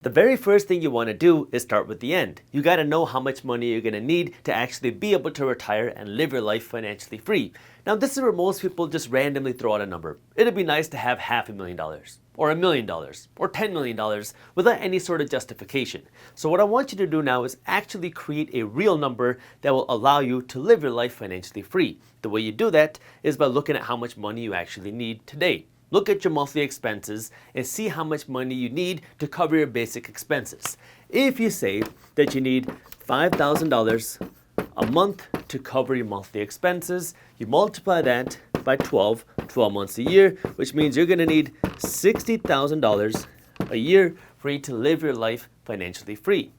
The very first thing you want to do is start with the end. You got to know how much money you're going to need to actually be able to retire and live your life financially free. Now, this is where most people just randomly throw out a number. It'd be nice to have $500,000 or $1 million or $10 million without any sort of justification. So what I want you to do now is actually create a real number that will allow you to live your life financially free. The way you do that is by looking at how much money you actually need today. Look at your monthly expenses and see how much money you need to cover your basic expenses. If you say that you need $5,000 a month to cover your monthly expenses, you multiply that by 12 months a year, which means you're going to need $60,000 a year for you to live your life financially free.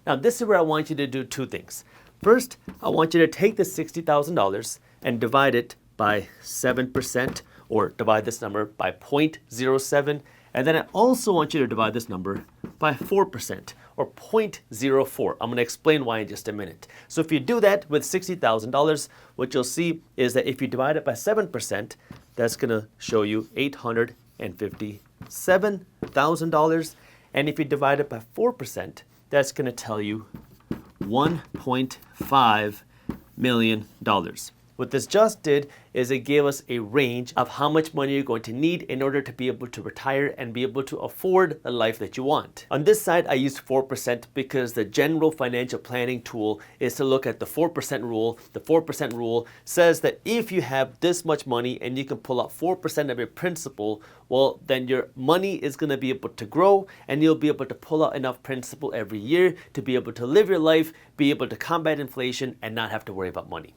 Now, this is where I want you to do two things. First, I want you to take the $60,000 and divide it by 7%, or divide this number by 0.07, and then I also want you to divide this number by 4%, or 0.04. I'm going to explain why in just a minute. So if you do that with $60,000, what you'll see is that if you divide it by 7%, that's going to show you $857,000, and if you divide it by 4%, that's going to tell you $1.5 million. What this just did is it gave us a range of how much money you're going to need in order to be able to retire and be able to afford the life that you want. On this side, I used 4% because the general financial planning tool is to look at the 4% rule. The 4% rule says that if you have this much money and you can pull out 4% of your principal, well, then your money is going to be able to grow and you'll be able to pull out enough principal every year to be able to live your life, be able to combat inflation, and not have to worry about money.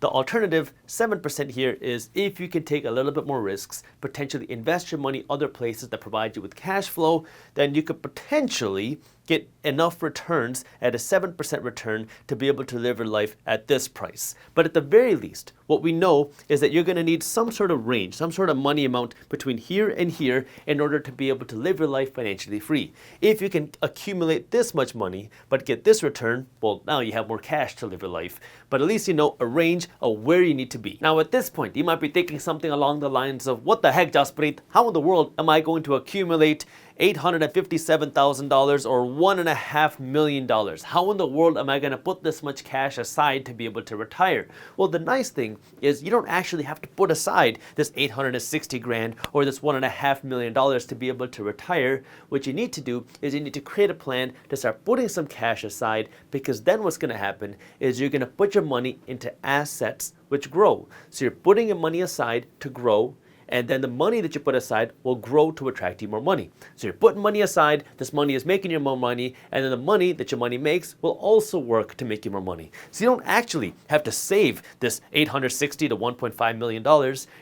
The alternative, 7% here, is if you can take a little bit more risks, potentially invest your money other places that provide you with cash flow, then you could potentially get enough returns at a 7% return to be able to live your life at this price. But at the very least, what we know is that you're going to need some sort of range, some sort of money amount between here and here in order to be able to live your life financially free. If you can accumulate this much money but get this return, well, now you have more cash to live your life. But at least you know a range of where you need to be. Now at this point, you might be thinking something along the lines of, what the heck, Jaspreet? How in the world am I going to accumulate $857,000 or $1.5 million? How in the world am I going to put this much cash aside to be able to retire? Well, the nice thing is you don't actually have to put aside this 860 grand or this $1.5 million to be able to retire. What you need to do is you need to create a plan to start putting some cash aside, because then what's going to happen is you're going to put your money into assets which grow. So you're putting your money aside to grow, and then the money that you put aside will grow to attract you more money. So you're putting money aside, this money is making you more money, and then the money that your money makes will also work to make you more money. So you don't actually have to save this $860 to $1.5 million.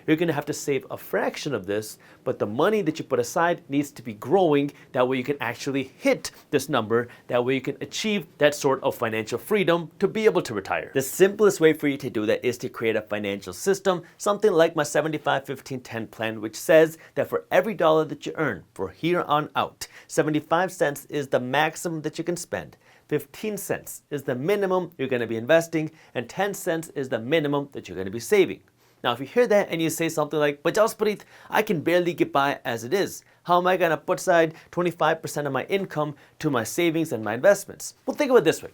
You're going to have to save a fraction of this, but the money that you put aside needs to be growing. That way you can actually hit this number. That way you can achieve that sort of financial freedom to be able to retire. The simplest way for you to do that is to create a financial system, something like my 75-15-10 plan, which says that for every dollar that you earn for here on out, 75 cents is the maximum that you can spend, 15 cents is the minimum you're going to be investing, and 10 cents is the minimum that you're going to be saving. Now, if you hear that and you say something like, but Jaspreet, I can barely get by as it is. How am I going to put aside 25% of my income to my savings and my investments? Well, think of it this way.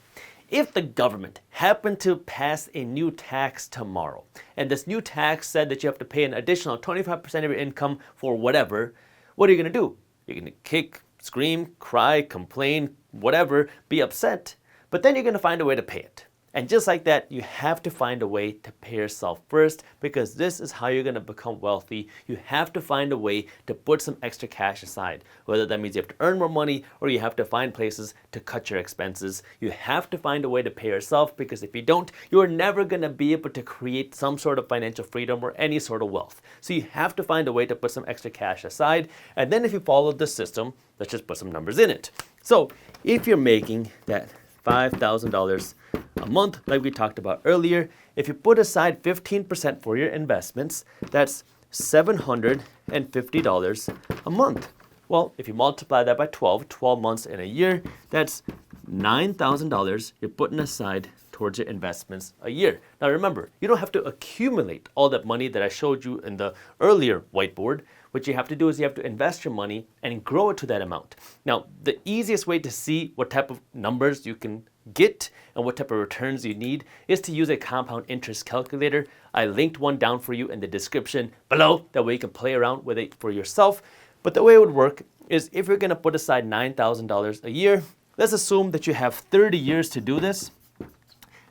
If the government happened to pass a new tax tomorrow, and this new tax said that you have to pay an additional 25% of your income for whatever, what are you going to do? You're going to kick, scream, cry, complain, whatever, be upset, but then you're going to find a way to pay it. And just like that, you have to find a way to pay yourself first, because this is how you're going to become wealthy. You have to find a way to put some extra cash aside, whether that means you have to earn more money or you have to find places to cut your expenses. You have to find a way to pay yourself, because if you don't, you're never going to be able to create some sort of financial freedom or any sort of wealth. So you have to find a way to put some extra cash aside. And then if you follow this system, let's just put some numbers in it. So if you're making that $5,000 a month, like we talked about earlier, if you put aside 15% for your investments, that's $750 a month. Well, if you multiply that by 12 months in a year, that's $9,000 you're putting aside towards your investments a year. Now remember, you don't have to accumulate all that money that I showed you in the earlier whiteboard. What you have to do is you have to invest your money and grow it to that amount. Now, the easiest way to see what type of numbers you can get and what type of returns you need is to use a compound interest calculator. I linked one down for you in the description below. That way you can play around with it for yourself. But the way it would work is if you're going to put aside $9,000 a year, let's assume that you have 30 years to do this.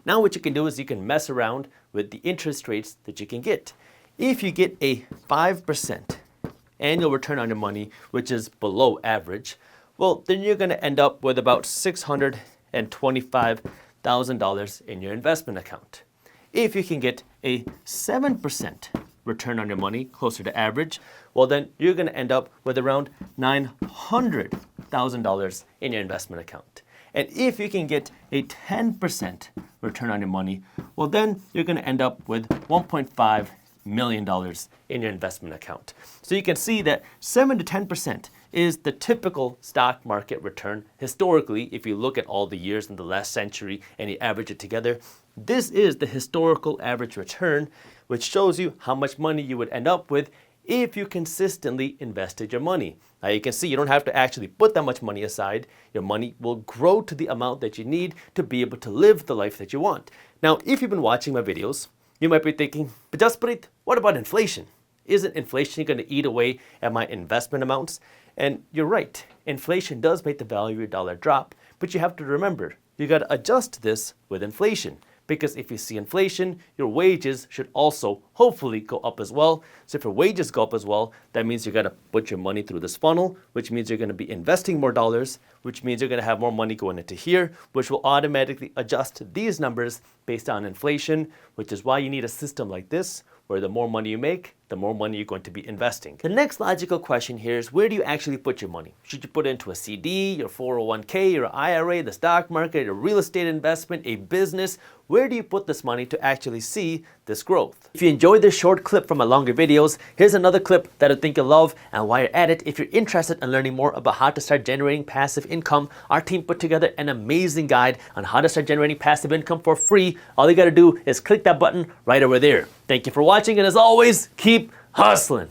Now what you can do is you can mess around with the interest rates that you can get. If you get a 5% annual return on your money, which is below average, well, then you're going to end up with about $625,000 in your investment account. If you can get a 7% return on your money, closer to average, well, then you're going to end up with around $900,000 in your investment account. And if you can get a 10% return on your money, well, then you're going to end up with $1.5 million in your investment account. So you can see that 7 to 10% is the typical stock market return historically. If you look at all the years in the last century and you average it together, this is the historical average return, which shows you how much money you would end up with if you consistently invested your money. Now you can see you don't have to actually put that much money aside. Your money will grow to the amount that you need to be able to live the life that you want. Now, if you've been watching my videos, you might be thinking, but Jaspreet, what about inflation? Isn't inflation going to eat away at my investment amounts? And you're right, inflation does make the value of your dollar drop, but you have to remember, you got to adjust this with inflation. Because if you see inflation, your wages should also hopefully go up as well. So if your wages go up as well, that means you're going to put your money through this funnel, which means you're going to be investing more dollars, which means you're going to have more money going into here, which will automatically adjust these numbers based on inflation, which is why you need a system like this, where the more money you make, the more money you're going to be investing. The next logical question here is, where do you actually put your money? Should you put it into a CD, your 401k, your IRA, the stock market, a real estate investment, a business? Where do you put this money to actually see this growth? If you enjoyed this short clip from my longer videos, here's another clip that I think you'll love. And while you're at it, if you're interested in learning more about how to start generating passive income, our team put together an amazing guide on how to start generating passive income for free. All you gotta do is click that button right over there. Thank you for watching, and as always, keep hustling.